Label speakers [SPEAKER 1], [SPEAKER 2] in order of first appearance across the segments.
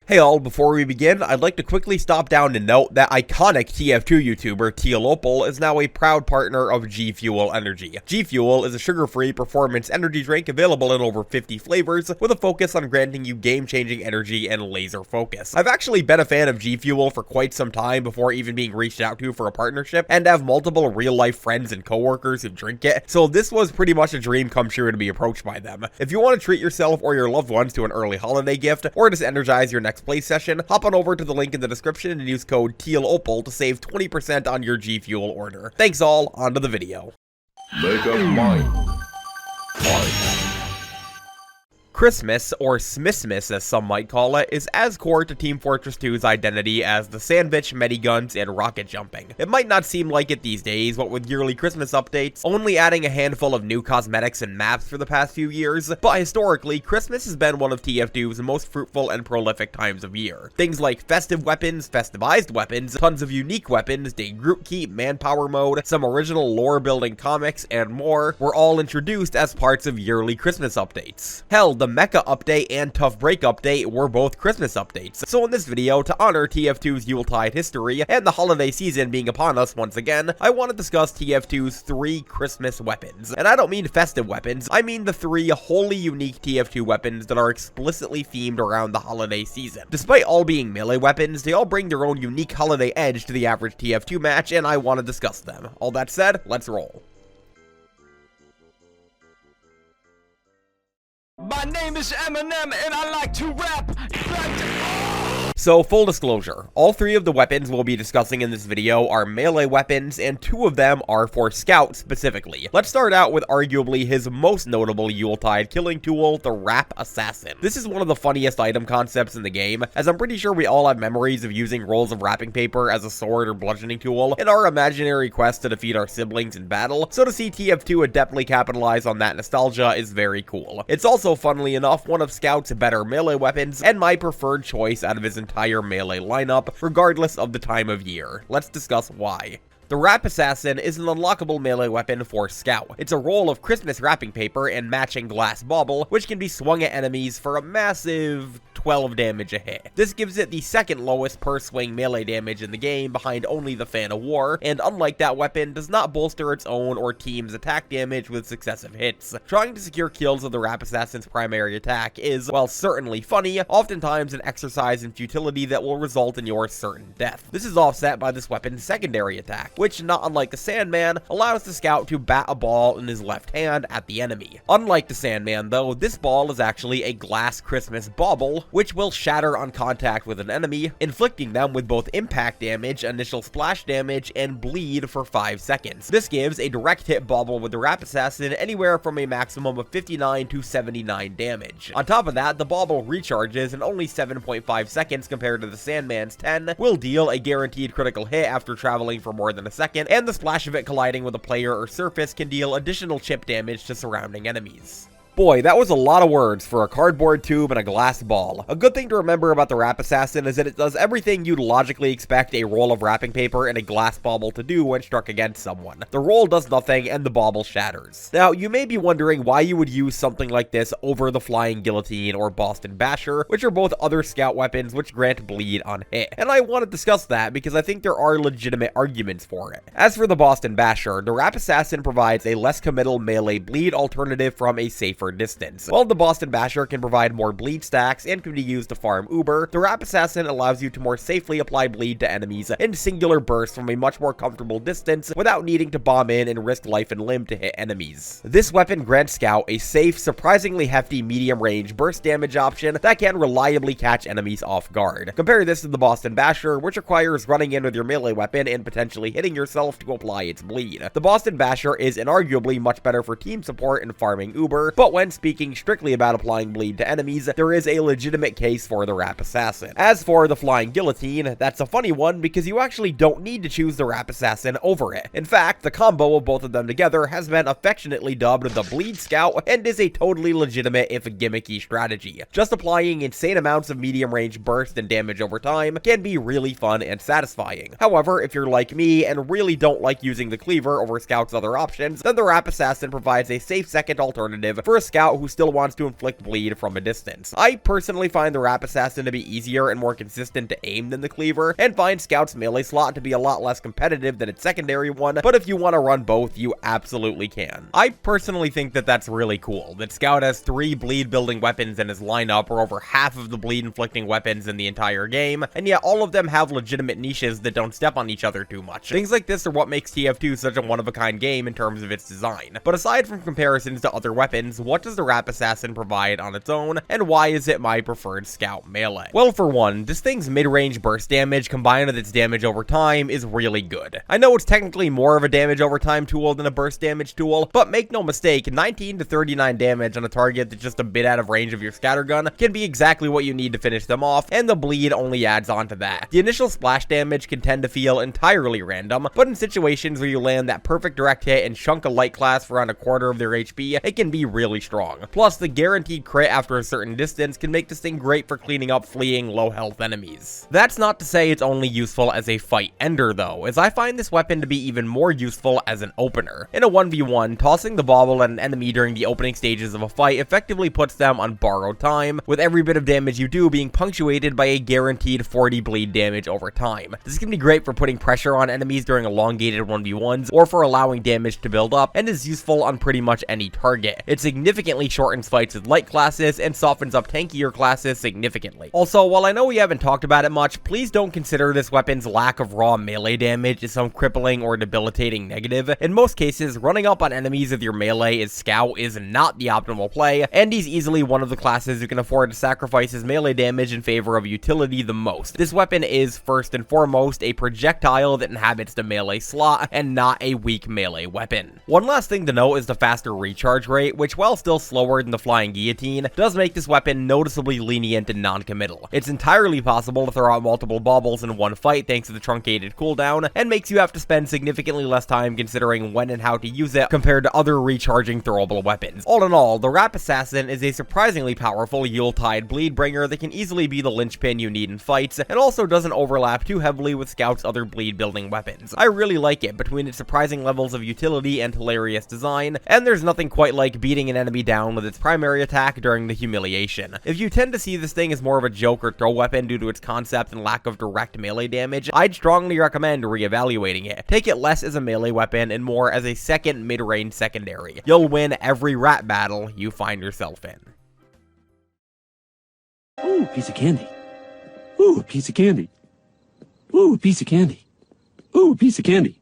[SPEAKER 1] Hey all, before we begin, I'd like to quickly stop down to note that iconic TF2 YouTuber TF2 is now a proud partner of G Fuel Energy. G Fuel is a sugar-free performance energy drink available in over 50 flavors with a focus on granting you game-changing energy and laser focus. I've actually been a fan of G Fuel for quite some time before even being reached out to for a partnership, and have multiple real-life friends and coworkers who drink it, so this was pretty much a dream come true to be approached by them. If you want to treat yourself or your loved ones to an early holiday gift, or just energize your next play session, hop on over to the link in the description and use code TEALOPAL to save 20% on your G Fuel order. Thanks all, on to the video.
[SPEAKER 2] Make up mind.
[SPEAKER 1] Christmas, or Smissmas as some might call it, is as core to Team Fortress 2's identity as the sandwich, mediguns, and rocket jumping. It might not seem like it these days, what with yearly Christmas updates, only adding a handful of new cosmetics and maps for the past few years, but historically, Christmas has been one of TF2's most fruitful and prolific times of year. Things like festive weapons, festivized weapons, tons of unique weapons, day group keep, manpower mode, some original lore-building comics, and more were all introduced as parts of yearly Christmas updates. Hell, the Mecha update and Tough Break update were both Christmas updates, so in this video, to honor TF2's Yuletide history and the holiday season being upon us once again, I want to discuss TF2's 3 Christmas weapons. And I don't mean festive weapons, I mean the 3 wholly unique TF2 weapons that are explicitly themed around the holiday season. Despite all being melee weapons, they all bring their own unique holiday edge to the average TF2 match, and I want to discuss them. All that said, let's roll.
[SPEAKER 3] My name is Eminem and I like to rap.
[SPEAKER 1] So, full disclosure, all 3 of the weapons we'll be discussing in this video are melee weapons, and 2 of them are for Scout specifically. Let's start out with arguably his most notable Yuletide killing tool, the Wrap Assassin. This is one of the funniest item concepts in the game, as I'm pretty sure we all have memories of using rolls of wrapping paper as a sword or bludgeoning tool in our imaginary quest to defeat our siblings in battle, so to see TF2 adeptly capitalize on that nostalgia is very cool. It's also, funnily enough, one of Scout's better melee weapons, and my preferred choice out of his entire melee lineup, regardless of the time of year. Let's discuss why. The Wrap Assassin is an unlockable melee weapon for Scout. It's a roll of Christmas wrapping paper and matching glass bauble, which can be swung at enemies for a massive 12 damage a hit. This gives it the second lowest per swing melee damage in the game, behind only the Fan of War, and unlike that weapon, does not bolster its own or team's attack damage with successive hits. Trying to secure kills of the Wrap Assassin's primary attack is, while certainly funny, oftentimes an exercise in futility that will result in your certain death. This is offset by this weapon's secondary attack, which, not unlike the Sandman, allows the Scout to bat a ball in his left hand at the enemy. Unlike the Sandman though, this ball is actually a glass Christmas bauble, which will shatter on contact with an enemy, inflicting them with both impact damage, initial splash damage, and bleed for 5 seconds. This gives a direct hit bauble with the Wrap Assassin anywhere from a maximum of 59 to 79 damage. On top of that, the bauble recharges in only 7.5 seconds compared to the Sandman's 10, will deal a guaranteed critical hit after traveling for more than a second, and the splash of it colliding with a player or surface can deal additional chip damage to surrounding enemies. Boy, that was a lot of words for a cardboard tube and a glass ball. A good thing to remember about the Wrap Assassin is that it does everything you'd logically expect a roll of wrapping paper and a glass bauble to do when struck against someone. The roll does nothing and the bauble shatters. Now, you may be wondering why you would use something like this over the Flying Guillotine or Boston Basher, which are both other Scout weapons which grant bleed on hit. And I want to discuss that because I think there are legitimate arguments for it. As for the Boston Basher, the Wrap Assassin provides a less committal melee bleed alternative from a safer distance. While the Boston Basher can provide more bleed stacks and can be used to farm Uber, the Wrap Assassin allows you to more safely apply bleed to enemies in singular bursts from a much more comfortable distance without needing to bomb in and risk life and limb to hit enemies. This weapon grants Scout a safe, surprisingly hefty medium range burst damage option that can reliably catch enemies off guard. Compare this to the Boston Basher, which requires running in with your melee weapon and potentially hitting yourself to apply its bleed. The Boston Basher is inarguably much better for team support and farming Uber, but when speaking strictly about applying bleed to enemies, there is a legitimate case for the Wrap Assassin. As for the Flying Guillotine, that's a funny one because you actually don't need to choose the Wrap Assassin over it. In fact, the combo of both of them together has been affectionately dubbed the Bleed Scout and is a totally legitimate if gimmicky strategy. Just applying insane amounts of medium range burst and damage over time can be really fun and satisfying. However, if you're like me and really don't like using the cleaver over Scout's other options, then the Wrap Assassin provides a safe second alternative for a scout who still wants to inflict bleed from a distance. I personally find the Rap Assassin to be easier and more consistent to aim than the Cleaver, and find Scout's melee slot to be a lot less competitive than its secondary one, but if you want to run both, you absolutely can. I personally think that that's really cool, that Scout has 3 bleed building weapons in his lineup, or over half of the bleed inflicting weapons in the entire game, and yet all of them have legitimate niches that don't step on each other too much. Things like this are what makes TF2 such a one-of-a-kind game in terms of its design. But aside from comparisons to other weapons, what does the Rap Assassin provide on its own, and why is it my preferred Scout melee? Well, for one, this thing's mid-range burst damage combined with its damage over time is really good. I know it's technically more of a damage over time tool than a burst damage tool, but make no mistake, 19 to 39 damage on a target that's just a bit out of range of your scattergun can be exactly what you need to finish them off, and the bleed only adds on to that. The initial splash damage can tend to feel entirely random, but in situations where you land that perfect direct hit and chunk a light class for around a quarter of their HP, it can be really strong. Plus, the guaranteed crit after a certain distance can make this thing great for cleaning up fleeing low health enemies. That's not to say it's only useful as a fight ender though, as I find this weapon to be even more useful as an opener. In a 1v1, tossing the bauble at an enemy during the opening stages of a fight effectively puts them on borrowed time, with every bit of damage you do being punctuated by a guaranteed 40 bleed damage over time. This can be great for putting pressure on enemies during elongated 1v1s, or for allowing damage to build up, and is useful on pretty much any target. It significantly shortens fights with light classes, and softens up tankier classes significantly. Also, while I know we haven't talked about it much, please don't consider this weapon's lack of raw melee damage as some crippling or debilitating negative. In most cases, running up on enemies with your melee as Scout is not the optimal play, and he's easily one of the classes who can afford to sacrifice his melee damage in favor of utility the most. This weapon is, first and foremost, a projectile that inhabits the melee slot, and not a weak melee weapon. One last thing to note is the faster recharge rate, which, while still slower than the Flying Guillotine, does make this weapon noticeably lenient and non-committal. It's entirely possible to throw out multiple baubles in one fight thanks to the truncated cooldown, and makes you have to spend significantly less time considering when and how to use it compared to other recharging throwable weapons. All in all, the Rap Assassin is a surprisingly powerful Yuletide bleed bringer that can easily be the linchpin you need in fights, and also doesn't overlap too heavily with Scout's other bleed building weapons. I really like it between its surprising levels of utility and hilarious design, and there's nothing quite like beating an enemy down with its primary attack during the humiliation. If you tend to see this thing as more of a joke or throw weapon due to its concept and lack of direct melee damage, I'd strongly recommend reevaluating it. Take it less as a melee weapon and more as a second mid-range secondary. You'll win every rat battle you find yourself in.
[SPEAKER 4] Ooh, piece of candy. Ooh, a piece of candy. Ooh, a piece of candy. Ooh, a piece of candy.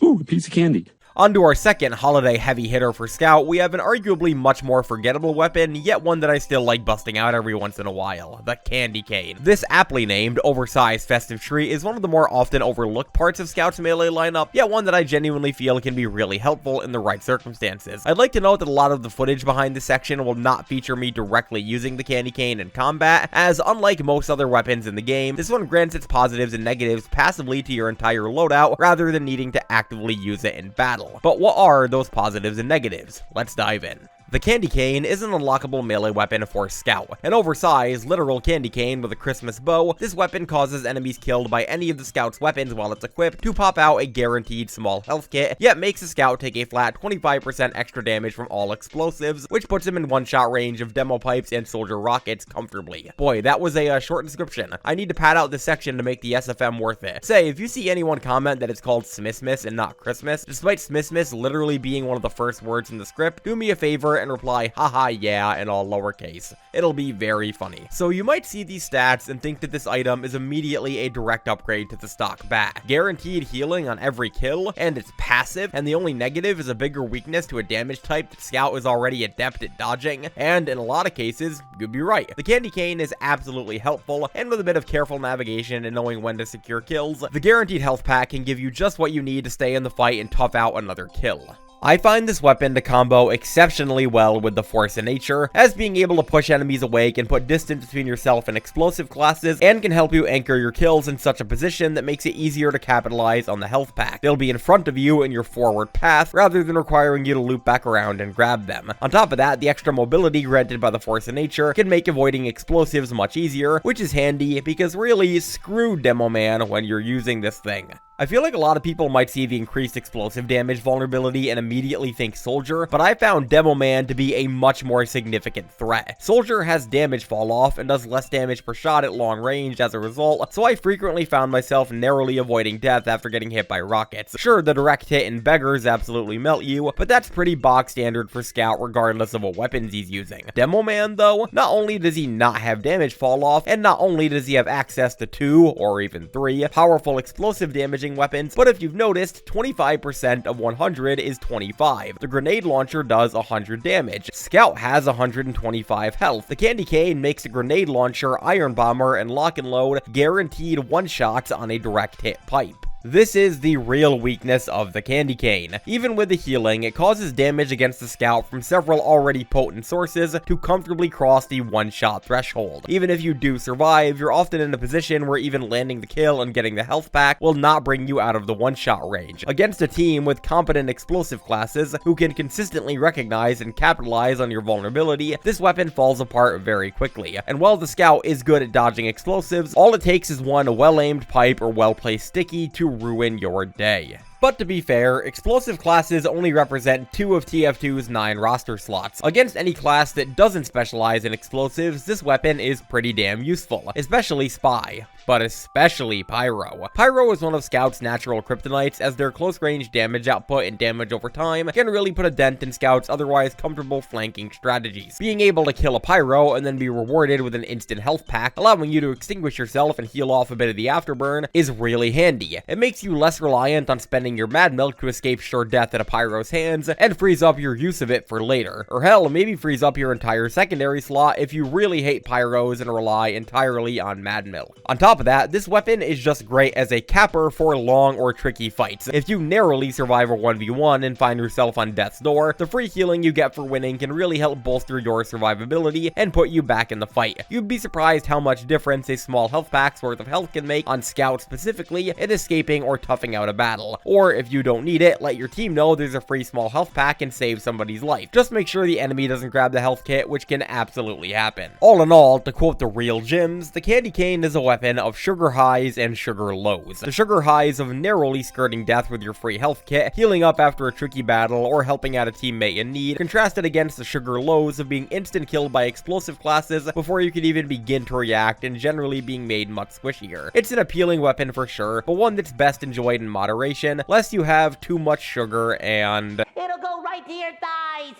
[SPEAKER 4] Ooh, a piece of candy.
[SPEAKER 1] On to our second holiday heavy hitter for Scout, we have an arguably much more forgettable weapon, yet one that I still like busting out every once in a while, the Candy Cane. This aptly named, oversized festive tree is one of the more often overlooked parts of Scout's melee lineup, yet one that I genuinely feel can be really helpful in the right circumstances. I'd like to note that a lot of the footage behind this section will not feature me directly using the Candy Cane in combat, as unlike most other weapons in the game, this one grants its positives and negatives passively to your entire loadout, rather than needing to actively use it in battle. But what are those positives and negatives? Let's dive in. The Candy Cane is an unlockable melee weapon for Scout. An oversized, literal candy cane with a Christmas bow, this weapon causes enemies killed by any of the Scout's weapons while it's equipped to pop out a guaranteed small health kit, yet makes a Scout take a flat 25% extra damage from all explosives, which puts him in one-shot range of demo pipes and soldier rockets comfortably. Boy, that was a short description. I need to pad out this section to make the SFM worth it. Say, if you see anyone comment that it's called Smissmas and not Christmas, despite Smissmas literally being one of the first words in the script, do me a favor and reply, haha yeah, in all lowercase. It'll be very funny. So you might see these stats and think that this item is immediately a direct upgrade to the stock bat. Guaranteed healing on every kill, and it's passive, and the only negative is a bigger weakness to a damage type that Scout is already adept at dodging, and in a lot of cases, you'd be right. The Candy Cane is absolutely helpful, and with a bit of careful navigation and knowing when to secure kills, the guaranteed health pack can give you just what you need to stay in the fight and tough out another kill. I find this weapon to combo exceptionally well with the Force of Nature, as being able to push enemies away can put distance between yourself and explosive classes, and can help you anchor your kills in such a position that makes it easier to capitalize on the health pack. They'll be in front of you in your forward path, rather than requiring you to loop back around and grab them. On top of that, the extra mobility granted by the Force of Nature can make avoiding explosives much easier, which is handy, because really, screw Demo Man when you're using this thing. I feel like a lot of people might see the increased explosive damage vulnerability and immediately think Soldier, but I found Demo Man to be a much more significant threat. Soldier has damage fall off and does less damage per shot at long range as a result, so I frequently found myself narrowly avoiding death after getting hit by rockets. Sure, the direct hit and beggars absolutely melt you, but that's pretty box standard for Scout regardless of what weapons he's using. Demo Man though, not only does he not have damage fall off, and not only does he have access to 2 or even 3 powerful explosive damaging weapons, but if you've noticed, 25% of 100 is 25. The grenade launcher does 100 damage. Scout has 125 health. The candy cane makes the grenade launcher, iron bomber, and lock and load guaranteed one-shots on a direct hit pipe. This is the real weakness of the candy cane. Even with the healing, it causes damage against the Scout from several already potent sources to comfortably cross the one-shot threshold. Even if you do survive, you're often in a position where even landing the kill and getting the health pack will not bring you out of the one-shot range. Against a team with competent explosive classes who can consistently recognize and capitalize on your vulnerability, this weapon falls apart very quickly. And while the Scout is good at dodging explosives, all it takes is one well-aimed pipe or well-placed sticky to ruin your day. But to be fair, explosive classes only represent 2 of TF2's 9 roster slots. Against any class that doesn't specialize in explosives, this weapon is pretty damn useful, especially Spy, but especially Pyro. Pyro is one of Scout's natural kryptonites, as their close range damage output and damage over time can really put a dent in Scout's otherwise comfortable flanking strategies. Being able to kill a Pyro and then be rewarded with an instant health pack, allowing you to extinguish yourself and heal off a bit of the afterburn, is really handy. It makes you less reliant on spending your Mad Milk to escape sure death at a Pyro's hands, and frees up your use of it for later. Or hell, maybe frees up your entire secondary slot if you really hate Pyros and rely entirely on Mad Milk. On top of that, this weapon is just great as a capper for long or tricky fights. If you narrowly survive a 1v1 and find yourself on death's door, the free healing you get for winning can really help bolster your survivability and put you back in the fight. You'd be surprised how much difference a small health pack's worth of health can make on Scout specifically in escaping or toughing out a battle. Or if you don't need it, let your team know there's a free small health pack and save somebody's life. Just make sure the enemy doesn't grab the health kit, which can absolutely happen. All in all, to quote the real Gyms, the candy cane is a weapon of sugar highs and sugar lows. The sugar highs of narrowly skirting death with your free health kit, healing up after a tricky battle, or helping out a teammate in need, contrasted against the sugar lows of being instant killed by explosive classes before you could even begin to react, and generally being made much squishier. It's an appealing weapon for sure, but one that's best enjoyed in moderation, lest you have too much sugar and...
[SPEAKER 5] It'll go right to your thighs.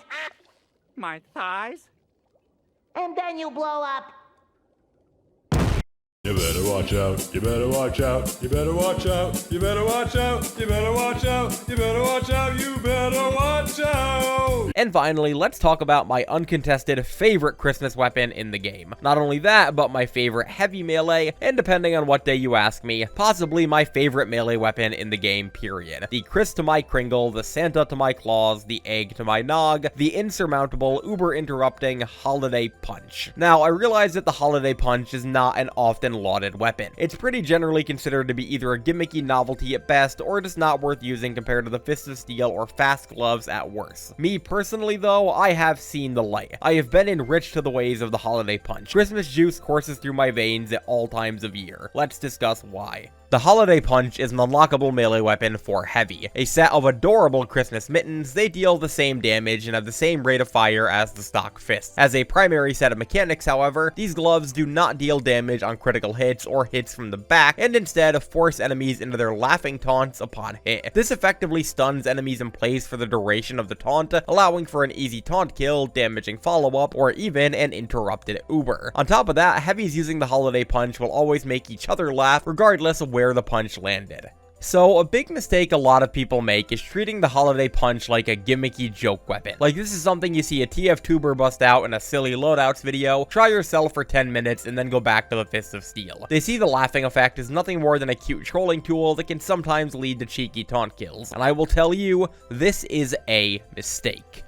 [SPEAKER 6] My thighs?
[SPEAKER 5] And then you blow up.
[SPEAKER 2] You better watch out, you better watch out, you better watch out, you better watch out, you better watch out, you better watch out, you better watch out!
[SPEAKER 1] And finally, let's talk about my uncontested favorite Christmas weapon in the game. Not only that, but my favorite heavy melee, and depending on what day you ask me, possibly my favorite melee weapon in the game, period. The Chris to my Kringle, the Santa to my Claus, the Egg to my Nog, the insurmountable, uber-interrupting Holiday Punch. Now, I realize that the Holiday Punch is not an often lauded weapon. It's pretty generally considered to be either a gimmicky novelty at best, or just not worth using compared to the Fist of Steel or Fast Gloves at worst. Me personally though, I have seen the light. I have been enriched to the ways of the Holiday Punch. Christmas juice courses through my veins at all times of year. Let's discuss why. The Holiday Punch is an unlockable melee weapon for Heavy. A set of adorable Christmas mittens, they deal the same damage and have the same rate of fire as the stock fists. As a primary set of mechanics, however, these gloves do not deal damage on critical hits or hits from the back, and instead force enemies into their laughing taunts upon hit. This effectively stuns enemies in place for the duration of the taunt, allowing for an easy taunt kill, damaging follow-up, or even an interrupted uber. On top of that, Heavies using the Holiday Punch will always make each other laugh, regardless of where the punch landed. So, a big mistake a lot of people make is treating the Holiday Punch like a gimmicky joke weapon. Like, this is something you see a TF2ber bust out in a silly loadouts video, try yourself for 10 minutes, and then go back to the Fist of Steel. They see the laughing effect as nothing more than a cute trolling tool that can sometimes lead to cheeky taunt kills. And I will tell you, this is a mistake.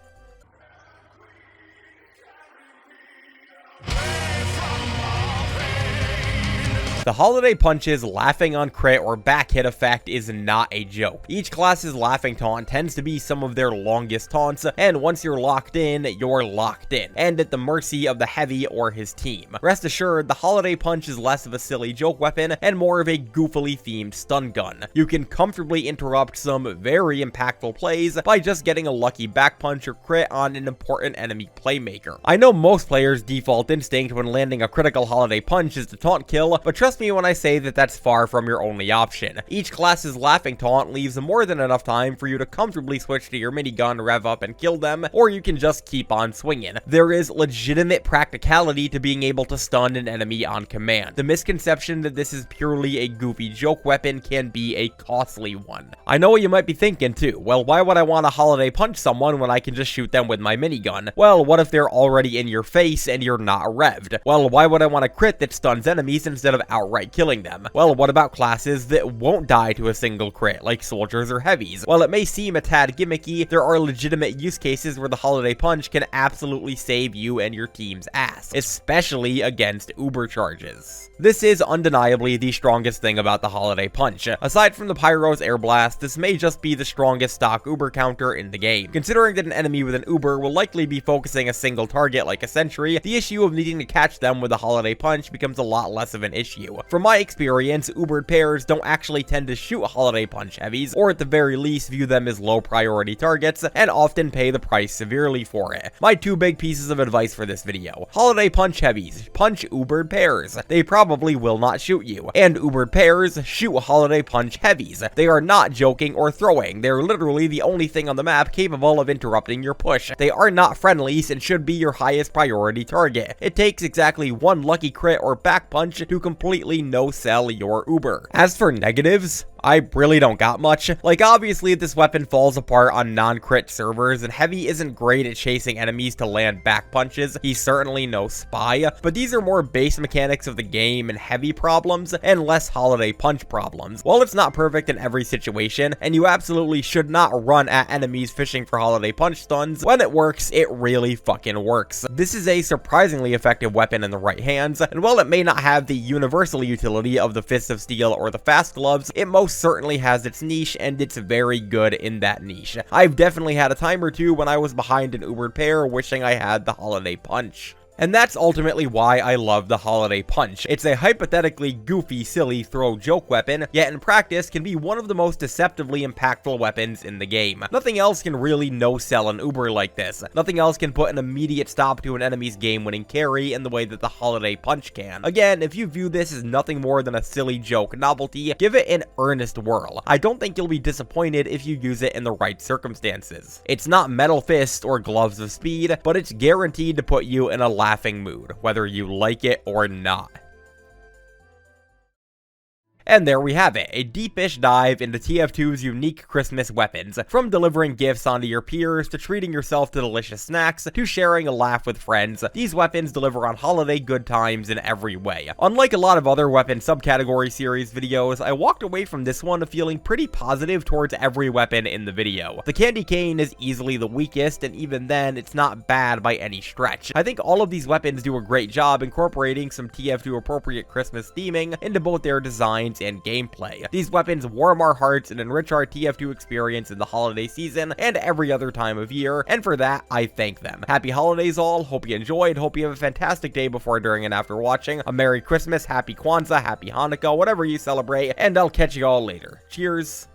[SPEAKER 1] The The Holiday Punch's laughing on crit or back hit effect is not a joke. Each class's laughing taunt tends to be some of their longest taunts, and once you're locked in, you're locked in, and at the mercy of the heavy or his team. Rest assured, the Holiday Punch is less of a silly joke weapon and more of a goofily themed stun gun. You can comfortably interrupt some very impactful plays by just getting a lucky back punch or crit on an important enemy playmaker. I know most players' default instinct when landing a critical Holiday Punch is to taunt kill, but trust me when I say that that's far from your only option. Each class's laughing taunt leaves more than enough time for you to comfortably switch to your minigun, rev up, and kill them, or you can just keep on swinging. There is legitimate practicality to being able to stun an enemy on command. The misconception that this is purely a goofy joke weapon can be a costly one. I know what you might be thinking too. Well, why would I want to Holiday Punch someone when I can just shoot them with my minigun? Well, what if they're already in your face and you're not revved? Well, why would I want a crit that stuns enemies instead of outright killing them? Well, what about classes that won't die to a single crit, like soldiers or heavies? While it may seem a tad gimmicky, there are legitimate use cases where the Holiday Punch can absolutely save you and your team's ass, especially against Uber charges. This is undeniably the strongest thing about the Holiday Punch. Aside from the Pyro's Air Blast, this may just be the strongest stock Uber counter in the game. Considering that an enemy with an Uber will likely be focusing a single target like a sentry, the issue of needing to catch them with a Holiday Punch becomes a lot less of an issue. From my experience, Ubered pairs don't actually tend to shoot Holiday Punch heavies, or at the very least view them as low priority targets, and often pay the price severely for it. My two big pieces of advice for this video: Holiday Punch heavies, punch Ubered pairs. They probably will not shoot you. And Ubered pairs, shoot Holiday Punch heavies. They are not joking or throwing. They're literally the only thing on the map capable of interrupting your push. They are not friendlies and should be your highest priority target. It takes exactly one lucky crit or back punch to completely no-sell your Uber. As for negatives, I really don't got much. Like, obviously this weapon falls apart on non-crit servers, and Heavy isn't great at chasing enemies to land back punches. He's certainly no spy, but these are more base mechanics of the game and Heavy problems, and less Holiday Punch problems. While it's not perfect in every situation, and you absolutely should not run at enemies fishing for Holiday Punch stuns, when it works, it really fucking works. This is a surprisingly effective weapon in the right hands, and while it may not have the universal utility of the Fist of Steel or the Fast Gloves, it most certainly has its niche, and it's very good in that niche. I've definitely had a time or two when I was behind an Ubered pair wishing I had the Holiday Punch. And that's ultimately why I love the Holiday Punch. It's a hypothetically goofy, silly throw joke weapon, yet in practice can be one of the most deceptively impactful weapons in the game. Nothing else can really no-sell an Uber like this. Nothing else can put an immediate stop to an enemy's game-winning carry in the way that the Holiday Punch can. Again, if you view this as nothing more than a silly joke novelty, give it an earnest whirl. I don't think you'll be disappointed if you use it in the right circumstances. It's not Metal Fist or Gloves of Speed, but it's guaranteed to put you in a laughing mood, whether you like it or not. And there we have it, a deepish dive into TF2's unique Christmas weapons. From delivering gifts onto your peers, to treating yourself to delicious snacks, to sharing a laugh with friends, these weapons deliver on holiday good times in every way. Unlike a lot of other weapon subcategory series videos, I walked away from this one feeling pretty positive towards every weapon in the video. The candy cane is easily the weakest, and even then, it's not bad by any stretch. I think all of these weapons do a great job incorporating some TF2 appropriate Christmas theming into both their designs and gameplay. These weapons warm our hearts and enrich our TF2 experience in the holiday season and every other time of year, and for that, I thank them. Happy holidays all, hope you enjoyed, hope you have a fantastic day before, during, and after watching. A Merry Christmas, Happy Kwanzaa, Happy Hanukkah, whatever you celebrate, and I'll catch you all later. Cheers.